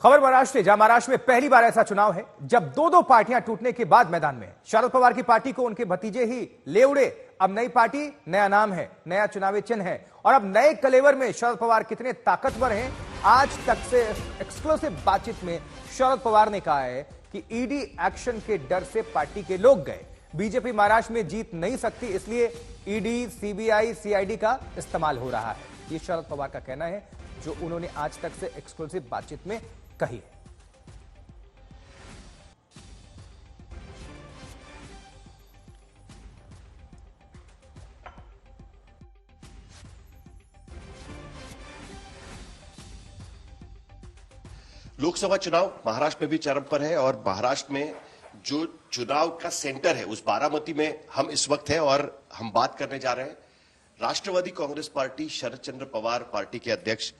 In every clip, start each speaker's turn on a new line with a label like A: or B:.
A: खबर महाराष्ट्र से, जहां महाराष्ट्र में पहली बार ऐसा चुनाव है जब दो दो पार्टियां टूटने के बाद मैदान में है। शरद पवार की पार्टी को उनके भतीजे ही ले उड़े। अब नई पार्टी, नया नाम है, नया चुनावी चिन्ह है और अब नए कलेवर में शरद पवार कितने ताकतवर हैं। आज तक से एक्सक्लूसिव बातचीत में शरद पवार ने कहा है कि ईडी एक्शन के डर से पार्टी के लोग गए। बीजेपी महाराष्ट्र में जीत नहीं सकती, इसलिए ईडी, सीबीआई, सीआईडी का इस्तेमाल हो रहा है। ये शरद पवार का कहना है जो उन्होंने आज तक से एक्सक्लूसिव बातचीत में कही है।
B: लोकसभा चुनाव महाराष्ट्र में भी चरम पर है और महाराष्ट्र में जो चुनाव का सेंटर है उस बारामती में हम इस वक्त हैं और हम बात करने जा रहे हैं राष्ट्रवादी कांग्रेस पार्टी शरद चंद्र पवार पार्टी के अध्यक्ष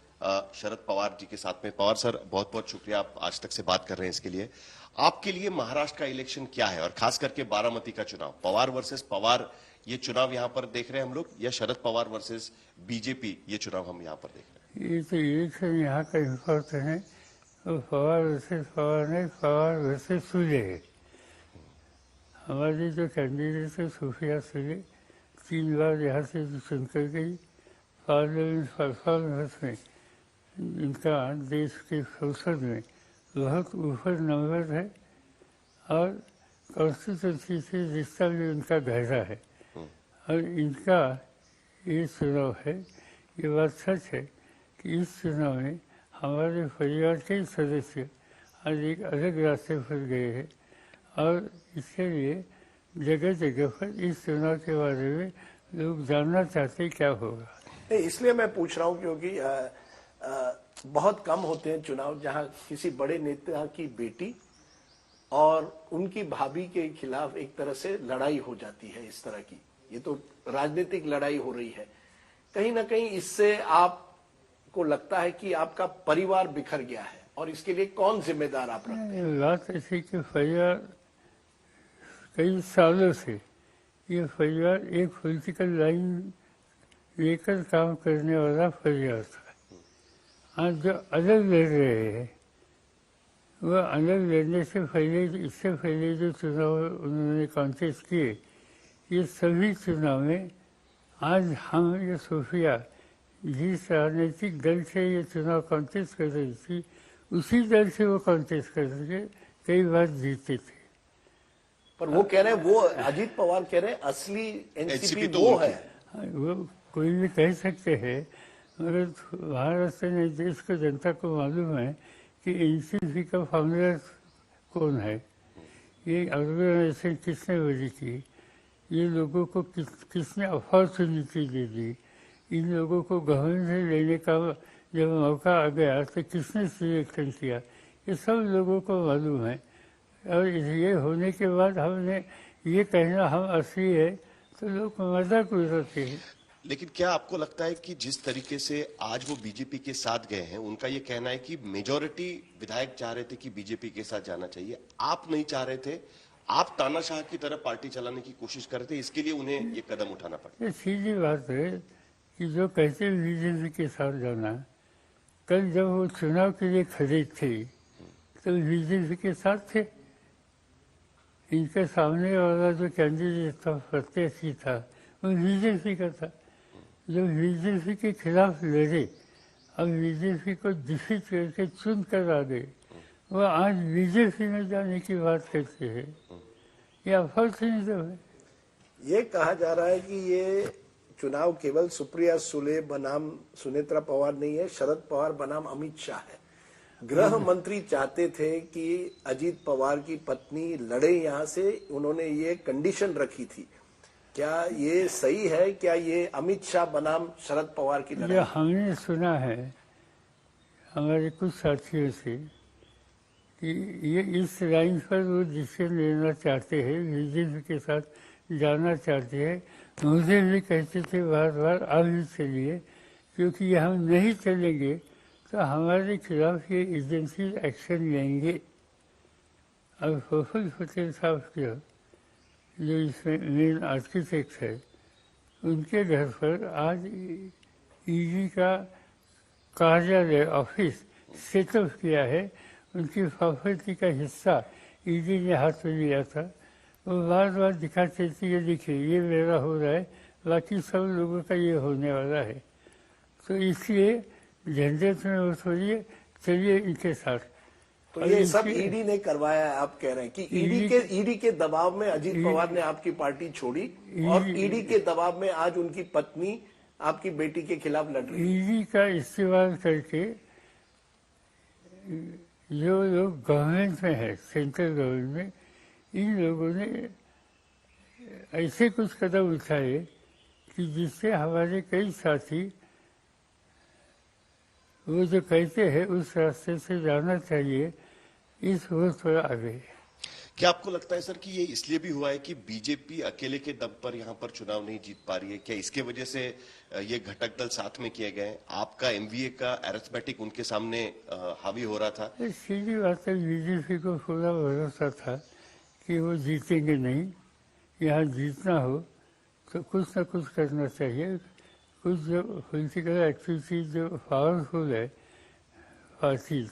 B: शरद पवार जी के साथ में। पवार सर, बहुत बहुत शुक्रिया, आप आज तक से बात कर रहे हैं इसके लिए। आपके लिए महाराष्ट्र का इलेक्शन क्या है और खास करके बारामती का चुनाव, पवार वर्सेस पवार, ये चुनाव यहां पर देख रहे हैं हम लोग, या शरद पवार वर्सेस बीजेपी ये चुनाव हम यहां पर देख रहे हैं?
C: ये तो इलेक्शन यहाँ का इम्पोर्ट है, पवार वर्सेस पवार नहीं, पवार वर्सेस सूर्य है। हमारी जो कैंडिडेट है सुफिया सूर्य 3 बार यहाँ से चुनकर गई। पार्लियामेंट परफॉर्मेंस में इनका देश के संसद में बहुत ऊपर नंबर है और कॉन्स्टिट्यूंसी से रिश्ता भी उनका गहरा है। और इनका ये चुनाव है, ये बात सच है कि इस चुनाव में हमारे परिवार के सदस्य आज एक अलग रास्ते पर गए हैं और इसके लिए जगह जगह पर इस चुनाव के बारे में लोग जानना चाहते क्या होगा।
D: नहीं, इसलिए मैं पूछ रहा हूँ क्योंकि बहुत कम होते हैं चुनाव जहाँ किसी बड़े नेता की बेटी और उनकी भाभी के खिलाफ एक तरह से लड़ाई हो जाती है। इस तरह की ये तो राजनीतिक लड़ाई हो रही है। कहीं ना कहीं इससे आपको लगता है कि आपका परिवार बिखर गया है और इसके लिए कौन जिम्मेदार आप रखते हैं?
C: बात ऐसी कि परिवार कई सालों से ये परिवार एक पॉलिटिकल लाइन लेकर काम करने वाला परिवार था। आज जो अलग लड़ रहे हैं वह अलग लड़ने से पहले, इससे पहले जो चुनाव उन्होंने कॉन्टेस्ट किए, ये सभी चुनाव में आज हम ये सोफिया जिस राजनीतिक दल से ये चुनाव कॉन्टेस्ट कर रही थी उसी दल से वो कॉन्टेस्ट कर के कई बार जीते थे।
D: पर वो कह रहे हैं, वो अजीत पवार कह रहे हैं असली एनसीपी वो है।
C: वो कोई भी कह सकते हैं, मगर महाराष्ट्र ने देश को जनता को मालूम है कि एनसीपी का फाउंडर कौन है, ये ऑर्गेनाइजेशन किसने बनी की, ये लोगों को किसने अपॉर्चुनिटी दे दी, इन लोगों को गवर्नमेंट से लेने का जब मौका आ गया तो किसने सिलेक्शन किया, ये सब लोगों को मालूम है। और ये होने के बाद हमने ये कहना हम असली है तो लोग मजाक उड़ाते हैं।
B: लेकिन क्या आपको लगता है कि जिस तरीके से आज वो बीजेपी के साथ गए हैं, उनका ये कहना है कि मेजॉरिटी विधायक चाह रहे थे कि बीजेपी के साथ जाना चाहिए, आप नहीं चाह रहे थे, आप तानाशाह की तरह पार्टी चलाने की कोशिश कर रहे थे, इसके लिए उन्हें ये कदम उठाना पड़ा?
C: ये सीधी बात है कि जो कहते बीजेपी के साथ जाना, कल जब वो चुनाव के लिए खड़े थे तो बीजेपी के साथ थे। इनके सामने वाला जो कैंडिडेट था, प्रत्याशी था, वो बीजेपी का था। जो बीजेपी के खिलाफ लड़े और बीजेपी को डिफीट करके चुन कर आ गए, वो आज बीजेपी में जाने की बात करते हैं। ये अफॉर्चुनेट है।
D: ये कहा जा रहा है कि ये चुनाव केवल सुप्रिया सुले बनाम सुनेत्रा पवार नहीं है, शरद पवार बनाम अमित शाह है। गृह मंत्री चाहते थे कि अजीत पवार की पत्नी लड़े यहाँ से, उन्होंने ये कंडीशन रखी थी। क्या ये सही है? क्या ये अमित शाह बनाम शरद पवार की लड़ाई?
C: ये हमने सुना है हमारे कुछ साथियों से कि ये इस लाइन पर वो डिसीजन लेना चाहते हैं, बीजेपी के साथ जाना चाहते हैं। मुझे भी कहते थे बार बार आप भी चलिए, क्योंकि ये हम नहीं चलेंगे तो हमारे खिलाफ ये एजेंसी एक्शन लेंगे। अब प्रफुल्ल पटेल साहब के जो इसमें मेन आर्किटेक्ट है, उनके घर पर आज ईडी का कार्यालय ऑफिस सेटअप किया है उनकी प्रॉपर्टी का हिस्सा ईडी ने हाथ में लिया था, वो बार बार दिखाते थे ये देखिए ये मेरा हो रहा है, बाकी सब लोगों का ये होने वाला है। तो इसलिए झंझट में वो छोड़िए, चलिए इनके साथ।
D: तो ये सब ईडी ने करवाया है, आप कह रहे हैं कि ईडी के दबाव में अजीत पवार ने आपकी पार्टी छोड़ी और ईडी के दबाव में आज उनकी पत्नी आपकी बेटी के खिलाफ लड़ रही है।
C: ईडी का इस्तेमाल करके जो लोग गवर्नमेंट में है, सेंट्रल गवर्नमेंट में, इन लोगों ने ऐसे कुछ कदम उठाए कि जिससे हमारे कई साथी वो जो कहते हैं उस रास्ते से जाना चाहिए, इस वो थोड़ा आगे है।
B: क्या आपको लगता है सर कि ये इसलिए भी हुआ है कि बीजेपी अकेले के दम पर यहाँ पर चुनाव नहीं जीत पा रही है? क्या इसके वजह से ये घटक दल साथ में किए गए? आपका एमवीए का अरिथमेटिक उनके सामने हावी हो रहा था?
C: सीधी बात है, बीजेपी को पूरा भरोसा था कि वो जीतेंगे नहीं। यहाँ जीतना हो तो कुछ न कुछ करना चाहिए। कुछ जो पॉलिटिकल एक्टिविटीज जो पावरफुल है पार्टीज,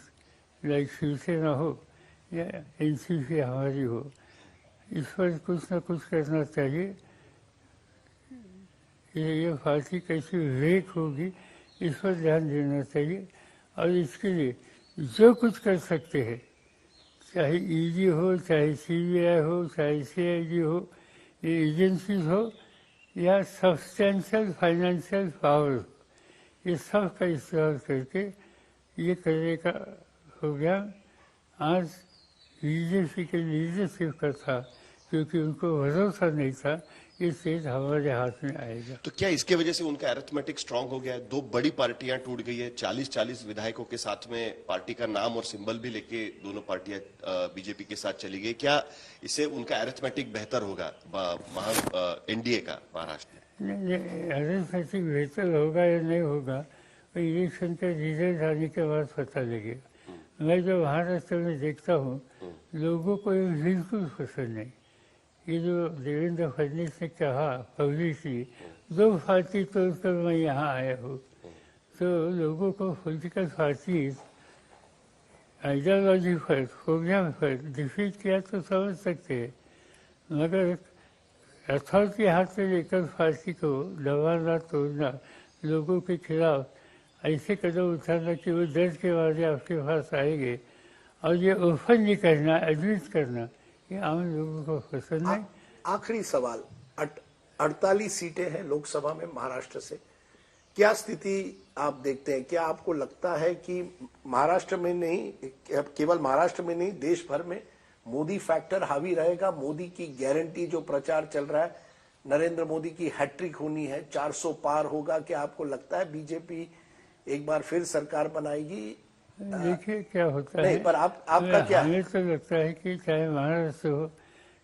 C: लाइक शिवसेना हो या एनसीपी हमारी हो, इस पर कुछ न कुछ करना चाहिए। ये पार्टी कैसी विवेक होगी, इस पर ध्यान देना चाहिए। और इसके लिए जो कुछ कर सकते हैं, चाहे ईडी हो, चाहे सीबीआई हो, चाहे सीआईडी हो, ये एजेंसीज हो या सब्सटेंशियल फाइनेंशियल पावर, ये सब का इस्तेमाल करके ये करने का प्रोग्राम आज बीजेपी के लीडरशिप का था, क्योंकि उनको भरोसा नहीं था ये सीट हमारे हाथ में आएगा।
B: तो क्या इसके वजह से उनका अरिथमेटिक स्ट्रांग हो गया है? दो बड़ी पार्टियां टूट गई है, 40-40 विधायकों के साथ में पार्टी का नाम और सिंबल भी लेके दोनों पार्टियां बीजेपी के साथ चली गई। क्या इससे उनका अरिथमेटिक बेहतर होगा एनडीए का महाराष्ट्र में?
C: अरिथमेटिक बेहतर होगा या नहीं होगा, इलेक्शन का रिजल्ट आने के बाद पता लगेगा। मैं जो महाराष्ट्र में देखता हूँ, लोगों को ये बिल्कुल पसंद नहीं। ये जो देवेंद्र फडणवीस ने कहा पब्लिकली, दो पार्टी तोड़कर मैं यहाँ आया हूँ, तो लोगों को पॉलिटिकल पार्टीज आइडियोलॉजी पर, प्रोग्राम पर डिफीट किया तो समझ सकते हैं, मगर अथॉरिटी हाथ में लेकर पार्टी को दबाना, तोड़ना, लोगों के खिलाफ ऐसे कदम उठाना कि वो डर के मारे आपके पास आएंगे, और ये ओपनली करना, एडमिट करना, ये आम लोगों को पसंद नहीं।
D: आखिरी सवाल, 48 सीटें हैं लोकसभा में महाराष्ट्र से, क्या स्थिति आप देखते हैं? क्या आपको लगता है कि महाराष्ट्र में नहीं, केवल महाराष्ट्र में नहीं, देश भर में मोदी फैक्टर हावी रहेगा? मोदी की गारंटी जो प्रचार चल रहा है, नरेंद्र मोदी की हैट्रिक होनी है, 400 पार होगा, क्या आपको लगता है बीजेपी एक बार फिर सरकार बनाएगी?
C: देखिए क्या होता
D: नहीं,
C: है,
D: पर आपका क्या?
C: हमें तो लगता है कि चाहे महाराष्ट्र हो,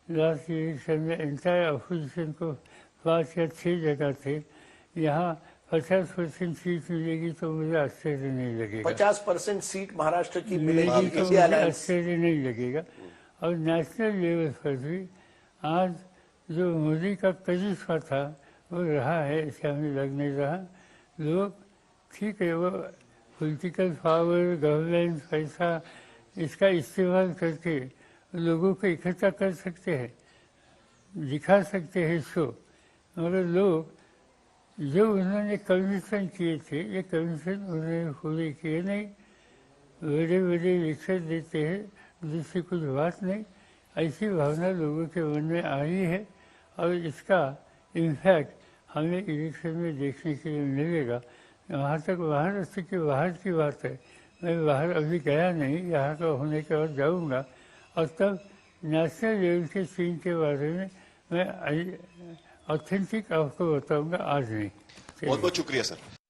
C: लास्ट इलेक्शन में एंटायर अपोजिशन को 5 या 6 जगह थे, यहाँ 50% सीट मिलेगी तो मुझे आश्चर्य नहीं लगेगा।
D: 50% सीट महाराष्ट्र की मिलेगी
C: तो
D: इंडिया
C: मुझे
D: अलायंस।
C: आश्चर्य नहीं लगेगा। और नेशनल लेवल पर भी आज जो मोदी का करिश्मा था वो रहा है, इससे हमें लग नहीं रहा। लोग ठीक है, वो पॉलिटिकल पावर, गवर्नमेंट, पैसा, इसका इस्तेमाल करके लोगों को इकट्ठा कर सकते हैं, दिखा सकते हैं इसको, मगर लोग जो उन्होंने कमीशन किए थे, ये कमीशन उन्होंने पूरे किए नहीं। बड़े बड़े लेक्चर देते हैं, जिससे कुछ बात नहीं, ऐसी भावना लोगों के मन में आई है, और इसका इम्पैक्ट हमें इलेक्शन में देखने के लिए मिलेगा। वहाँ तक महाराष्ट्र के बाहर की बात है, मैं बाहर अभी गया नहीं, यहाँ का होने के बाद जाऊँगा, और तब नेशनल लेवल के सीन के बारे में मैं ऑथेंटिक आपको बताऊँगा, आज नहीं।
B: बहुत बहुत शुक्रिया सर।